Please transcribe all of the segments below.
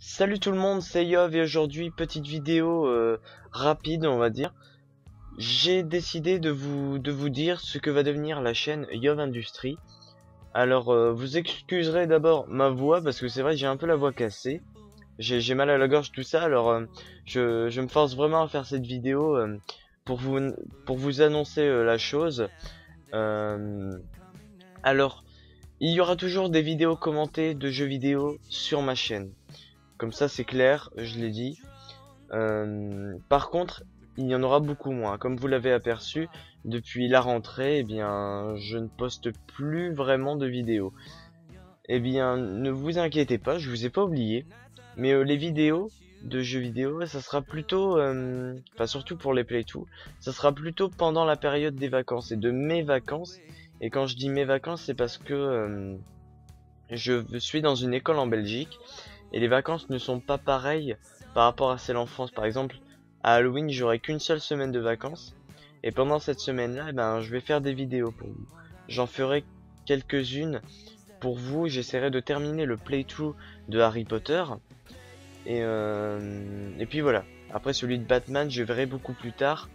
Salut tout le monde, c'est Yov et aujourd'hui petite vidéo rapide on va dire. J'ai décidé de vous dire ce que va devenir la chaîne Yov Industries. Alors vous excuserez d'abord ma voix parce que c'est vrai j'ai un peu la voix cassée. J'ai mal à la gorge tout ça alors je me force vraiment à faire cette vidéo pour vous pour vous annoncer la chose. Euh, alors il y aura toujours des vidéos commentées de jeux vidéo sur ma chaîne. Comme ça c'est clair, je l'ai dit. Par contre, il y en aura beaucoup moins. Comme vous l'avez aperçu, depuis la rentrée, eh bien, je ne poste plus vraiment de vidéos. Eh bien, ne vous inquiétez pas, je vous ai pas oublié. Mais les vidéos de jeux vidéo, ça sera plutôt, enfin surtout pour les Play2, ça sera plutôt pendant la période des vacances et de mes vacances. Et quand je dis mes vacances, c'est parce que je suis dans une école en Belgique et les vacances ne sont pas pareilles par rapport à celles en France. Par exemple, à Halloween, j'aurai qu'une seule semaine de vacances. Et pendant cette semaine-là, eh ben, je vais faire des vidéos pour vous. J'en ferai quelques-unes pour vous. J'essaierai de terminer le playthrough de Harry Potter. Et puis voilà. Après celui de Batman, je verrai beaucoup plus tard.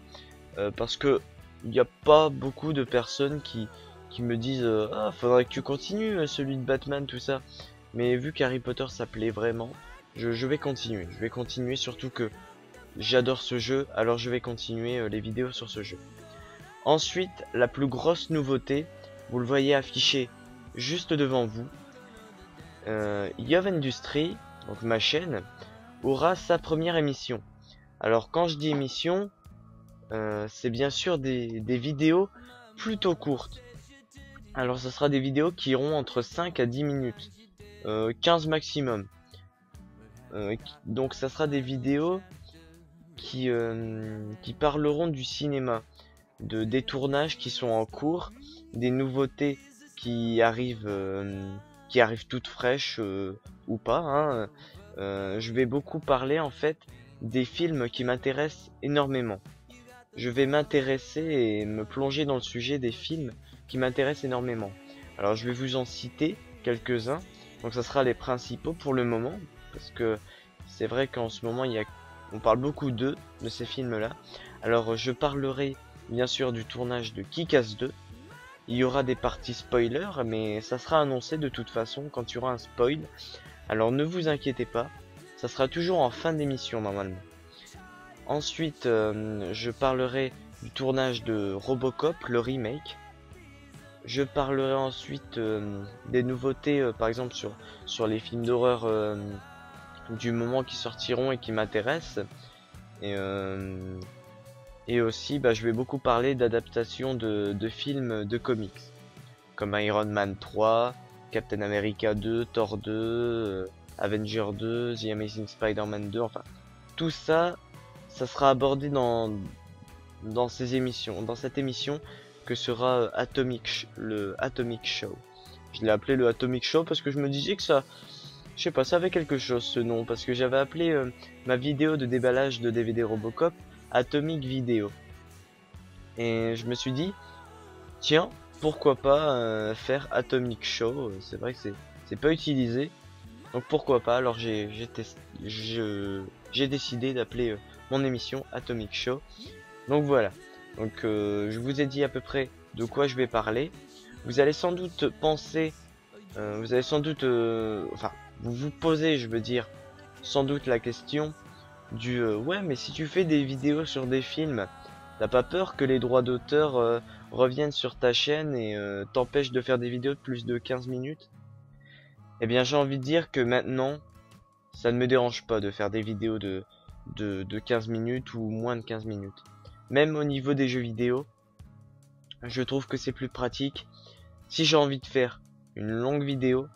Parce que il n'y a pas beaucoup de personnes qui me disent ah, faudrait que tu continues celui de Batman, tout ça. Mais vu qu'Harry Potter ça plaît vraiment, je vais continuer. Je vais continuer surtout que j'adore ce jeu, alors je vais continuer les vidéos sur ce jeu. Ensuite, la plus grosse nouveauté, vous le voyez affiché juste devant vous, Yov Industries, donc ma chaîne, aura sa première émission. Alors quand je dis émission, c'est bien sûr des vidéos plutôt courtes. Alors ce sera des vidéos qui iront entre 5 à 10 minutes, 15 maximum. Donc ça sera des vidéos qui parleront du cinéma, des tournages qui sont en cours, des nouveautés qui arrivent toutes fraîches ou pas. Hein. Je vais beaucoup parler en fait des films qui m'intéressent énormément. Je vais m'intéresser et me plonger dans le sujet des films qui m'intéressent énormément. Alors je vais vous en citer quelques-uns. Donc ça sera les principaux pour le moment, parce que c'est vrai qu'en ce moment on parle beaucoup de ces films-là. Alors je parlerai bien sûr du tournage de Kick-Ass 2. Il y aura des parties spoilers, mais ça sera annoncé de toute façon quand il y aura un spoil. Alors ne vous inquiétez pas, ça sera toujours en fin d'émission normalement. Ensuite, je parlerai du tournage de Robocop, le remake. Je parlerai ensuite des nouveautés, par exemple sur les films d'horreur du moment qui sortiront et qui m'intéressent. Et, euh, et aussi, bah, je vais beaucoup parler d'adaptations de films de comics, comme Iron Man 3, Captain America 2, Thor 2, Avenger 2, The Amazing Spider-Man 2, enfin, tout ça, ça sera abordé dans ces émissions, dans cette émission que sera le Atomic Show. Je l'ai appelé le Atomic Show parce que je me disais que ça, je sais pas, ça avait quelque chose ce nom, parce que j'avais appelé ma vidéo de déballage de DVD Robocop Atomic Video. Et je me suis dit, tiens, pourquoi pas faire Atomic Show, c'est vrai que c'est pas utilisé, donc pourquoi pas, alors j'ai décidé d'appeler mon émission Atomic Show. Donc voilà, donc je vous ai dit à peu près de quoi je vais parler. Vous allez sans doute penser, vous allez sans doute, enfin, vous vous posez, je veux dire, sans doute la question du ouais, mais si tu fais des vidéos sur des films, t'as pas peur que les droits d'auteur reviennent sur ta chaîne et t'empêchent de faire des vidéos de plus de 15 minutes? Eh bien, j'ai envie de dire que maintenant, ça ne me dérange pas de faire des vidéos de 15 minutes ou moins de 15 minutes. Même au niveau des jeux vidéo, je trouve que c'est plus pratique. Si j'ai envie de faire une longue vidéo,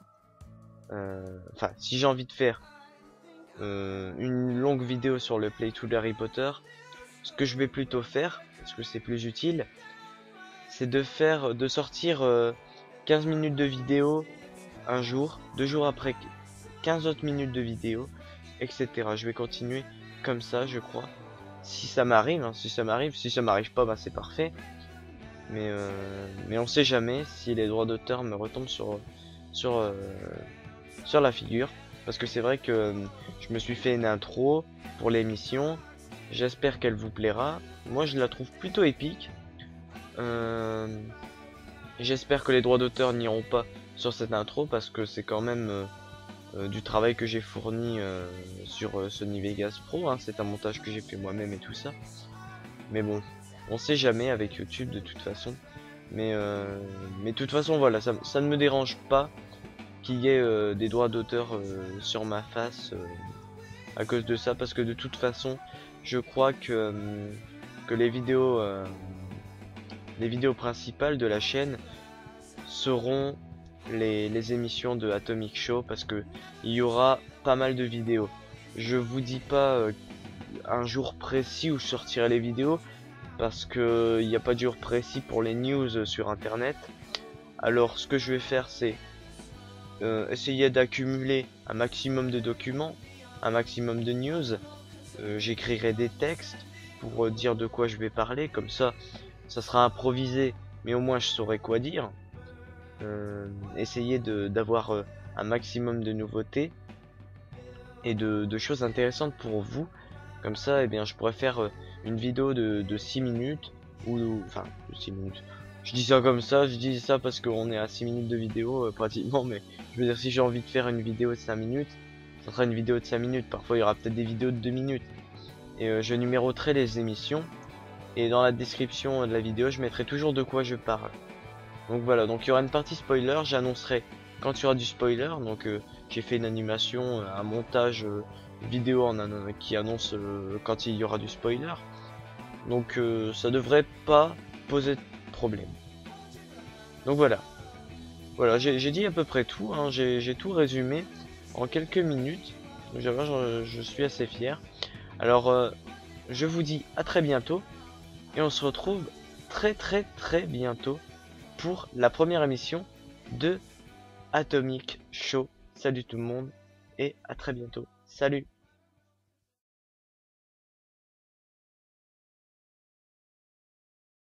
enfin, si j'ai envie de faire une longue vidéo sur le playthrough d'Harry Potter, ce que je vais plutôt faire, parce que c'est plus utile, c'est de sortir 15 minutes de vidéo un jour, 2 jours après 15 autres minutes de vidéo, etc. Je vais continuer comme ça, je crois. Si ça m'arrive, hein, si ça m'arrive pas, bah c'est parfait. Mais on sait jamais si les droits d'auteur me retombent sur, sur la figure. parce que c'est vrai que je me suis fait une intro pour l'émission. J'espère qu'elle vous plaira. Moi, je la trouve plutôt épique. Euh, J'espère que les droits d'auteur n'iront pas sur cette intro parce que c'est quand même du travail que j'ai fourni sur Sony Vegas Pro. Hein. C'est un montage que j'ai fait moi-même et tout ça. Mais bon, on sait jamais avec YouTube de toute façon. Mais de toute façon, voilà, ça ne me dérange pas qu'il y ait des droits d'auteur sur ma face à cause de ça, parce que de toute façon, je crois que les vidéos principales de la chaîne seront les émissions de Atomic Show, parce que il y aura pas mal de vidéos. Je vous dis pas un jour précis où je sortirai les vidéos, parce que il n'y a pas de jour précis pour les news sur internet. Alors ce que je vais faire, c'est essayer d'accumuler un maximum de documents, un maximum de news. J'écrirai des textes pour dire de quoi je vais parler, comme ça sera improvisé, mais au moins je saurai quoi dire. Essayer d'avoir un maximum de nouveautés et de choses intéressantes pour vous. Comme ça, eh bien, je pourrais faire une vidéo de 6 minutes, ou enfin, de 6 minutes. Je dis ça comme ça, je dis ça parce qu'on est à 6 minutes de vidéo pratiquement, mais je veux dire, si j'ai envie de faire une vidéo de 5 minutes, ça sera une vidéo de 5 minutes. Parfois, il y aura peut-être des vidéos de 2 minutes. Et je numéroterai les émissions, et dans la description de la vidéo, je mettrai toujours de quoi je parle. Donc voilà, donc il y aura une partie spoiler, j'annoncerai quand il y aura du spoiler. Donc j'ai fait une animation, un montage vidéo qui annonce quand il y aura du spoiler. Donc ça devrait pas poser de problème. Donc voilà, j'ai dit à peu près tout, hein. J'ai tout résumé en quelques minutes. Donc je suis assez fier. Alors je vous dis à très bientôt, et on se retrouve très bientôt pour la première émission de Atomic Show. Salut tout le monde et à très bientôt. Salut!